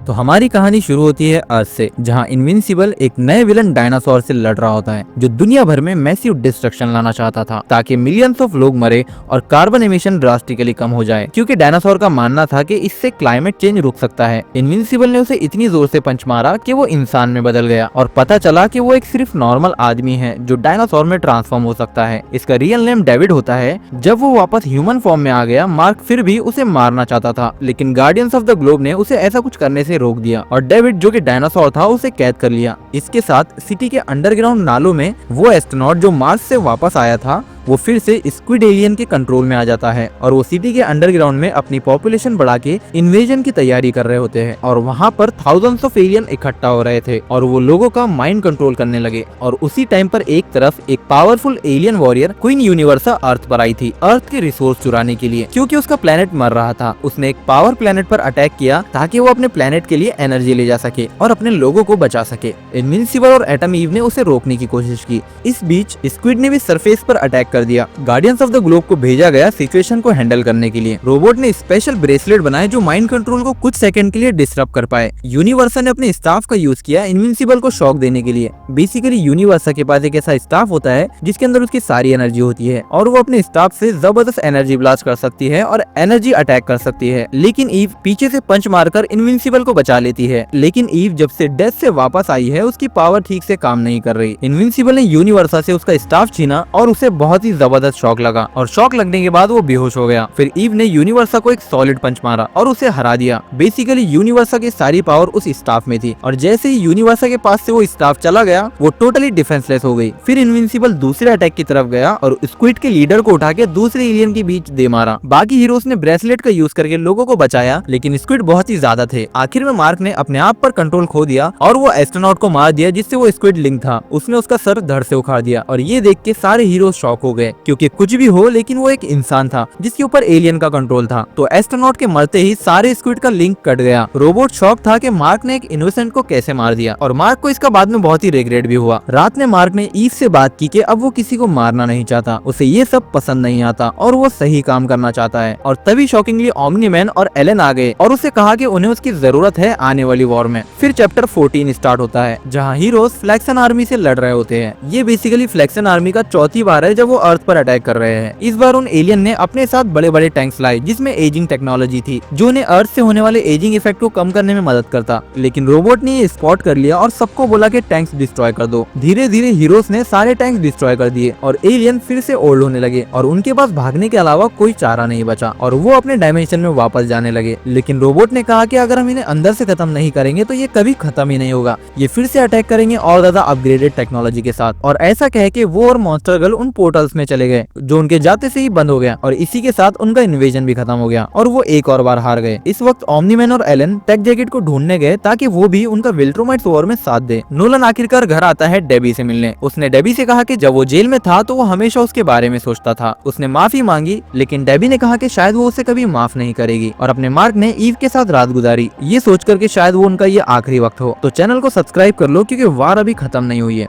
तो हमारी कहानी शुरू होती है अर्थ से, जहां इनविंसिबल एक नए विलन डायनासोर से लड़ रहा होता है जो दुनिया भर में मैसिव डिस्ट्रक्शन लाना चाहता था ताकि मिलियंस ऑफ लोग मरे और कार्बन एमिशन ड्रास्टिकली कम हो जाए, क्योंकि डायनासोर का मानना था कि इससे क्लाइमेट चेंज रुक सकता है। इनविंसिबल ने उसे इतनी जोर से पंच मारा कि वो इंसान में बदल गया और पता चला कि वो एक सिर्फ नॉर्मल आदमी है जो डायनासोर में ट्रांसफॉर्म हो सकता है। इसका रियल नेम डेविड होता है। जब वो वापस ह्यूमन फॉर्म में आ गया, मार्क फिर भी उसे मारना चाहता था, लेकिन गार्डियंस ऑफ द ग्लोब ने उसे ऐसा कुछ करने से रोक दिया और डेविड जो कि डायनासोर था उसे कैद कर लिया। इसके साथ सिटी के अंडरग्राउंड नालों में वो एस्ट्रोनॉट जो मार्स से वापस आया था वो फिर से स्क्विड एलियन के कंट्रोल में आ जाता है और वो सिटी के अंडरग्राउंड में अपनी पॉपुलेशन बढ़ा के इन्वेजन की तैयारी कर रहे होते हैं। और वहाँ पर थाउजेंड्स ऑफ एलियन इकट्ठा हो रहे थे और वो लोगों का माइंड कंट्रोल करने लगे। और उसी टाइम पर एक तरफ एक पावरफुल एलियन वॉरियर क्वीन यूनिवर्सा अर्थ पर आई थी अर्थ के रिसोर्स चुराने के लिए, क्योंकि उसका प्लेनेट मर रहा था। उसने एक पावर प्लेनेट पर अटैक किया ताकि वो अपने प्लेनेट के लिए एनर्जी ले जा सके और अपने लोगों को बचा सके। इनविंसिबल और एटम ईव ने उसे रोकने की कोशिश की। इस बीच स्क्विड ने भी सरफेस पर अटैक कर दिया। गार्डियंस ऑफ द ग्लोब को भेजा गया सिचुएशन को हैंडल करने के लिए। रोबोट ने स्पेशल ब्रेसलेट बनाए जो माइंड कंट्रोल को कुछ सेकंड के लिए डिस्टर्ब कर पाए। यूनिवर्सा ने अपने स्टाफ का यूज किया इनविंसिबल को शॉक देने के लिए। बेसिकली यूनिवर्सा के पास एक ऐसा स्टाफ होता है जिसके अंदर उसकी सारी एनर्जी होती है और वो अपने स्टाफ से जबरदस्त एनर्जी ब्लास्ट कर सकती है और एनर्जी अटैक कर सकती है। लेकिन ईव पीछे से पंच मारकर इनविंसिबल को बचा लेती है। लेकिन ईव जब से डेथ से वापस आई है उसकी पावर ठीक से काम नहीं कर रही। इनविंसिबल ने यूनिवर्सा से उसका स्टाफ छीना और उसे बहुत ही जबरदस्त शॉक लगा और शॉक लगने के बाद वो बेहोश हो गया। फिर ईव ने यूनिवर्सा को एक सॉलिड पंच मारा और उसे हरा दिया। बेसिकली यूनिवर्सा की सारी पावर उस स्टाफ में थी और जैसे ही यूनिवर्सा के पास से वो स्टाफ चला गया वो टोटली डिफेंसलेस हो गई। फिर इनविंसिबल दूसरे अटैक की तरफ गया और स्क्विड के लीडर को उठा के दूसरे एलियन के बीच दे मारा। बाकी हीरोज ने ब्रेसलेट का यूज करके लोगों को बचाया, लेकिन स्क्विड बहुत ही ज्यादा थे। आखिर में मार्क ने अपने आप पर कंट्रोल खो दिया और वो एस्ट्रोनॉट को मार दिया जिससे वो स्क्विड लिंक था। उसने उसका सर धड़ से उखाड़ दिया और ये देख के सारे हीरोज शॉक हो गए, क्योंकि कुछ भी हो लेकिन वो एक इंसान था जिसके ऊपर एलियन का कंट्रोल था। तो एस्ट्रोनॉट के मरते ही सारे स्क्विड का लिंक कट गया। रोबोट शॉक था कि मार्क ने एक इनोसेंट को कैसे मार दिया और मार्क को इसका बाद में बहुत ही रिग्रेट भी हुआ। रात में मार्क ने ईव से बात की कि अब वो किसी को मारना नहीं चाहता, उसे ये सब पसंद नहीं आता और वो सही काम करना चाहता है। और तभी शॉकिंगली ओमनी मैन और एलन आ गए और उसे कहा कि उन्हें उसकी जरूरत है आने वाली वॉर में। फिर चैप्टर 14 स्टार्ट होता है जहाँ हीरोज फ्लैक्सन आर्मी से लड़ रहे होते हैं। ये बेसिकली फ्लैक्सन आर्मी का चौथी बार है जब वो अर्थ पर अटैक कर रहे हैं। इस बार उन एलियन ने अपने साथ बड़े बड़े टैंक्स लाए जिसमें एजिंग टेक्नोलॉजी थी जो उन्हें अर्थ से होने वाले एजिंग इफेक्ट को कम करने में मदद करता। लेकिन रोबोट ने ये स्पॉट कर लिया और सबको बोला कि टैंक्स डिस्ट्रॉय कर दो। धीरे धीरे हीरोज ने सारे टैंक्स डिस्ट्रॉय कर दिए और एलियन फिर से ओल्ड होने लगे और उनके पास भागने के अलावा कोई चारा नहीं बचा और वो अपने डायमेंशन में वापस जाने लगे। लेकिन रोबोट ने कहा कि अगर हम इन्हें अंदर से खत्म नहीं करेंगे तो ये कभी खत्म ही नहीं होगा, ये फिर से अटैक करेंगे और ज्यादा अपग्रेडेड टेक्नोलॉजी के साथ। और ऐसा कह के वो और मॉन्स्टर गर्ल उन पोर्टल्स में चले गए जो उनके जाते से ही बंद हो गया और इसी के साथ उनका इन्वेजन भी खत्म हो गया और वो एक और बार हार गए। इस वक्त ओमनी मैन और एलन टेक जैकेट को ढूंढने गए ताकि वो भी उनका विल्ट्रोमाइट्स वॉर में साथ दे। नोलन आखिरकार घर आता है डेबी से मिलने। उसने डेबी से कहा कि जब वो जेल में था तो वो हमेशा उसके बारे में सोचता था। उसने माफी मांगी, लेकिन डेबी ने कहा कि शायद वो उसे कभी माफ नहीं करेगी और अपने मार्क ने ईव के साथ रात गुजारी, ये सोचकर कि शायद वो उनका ये आखिरी वक्त हो। तो चैनल को सब्सक्राइब कर लो क्योंकि वार अभी खत्म नहीं हुई है।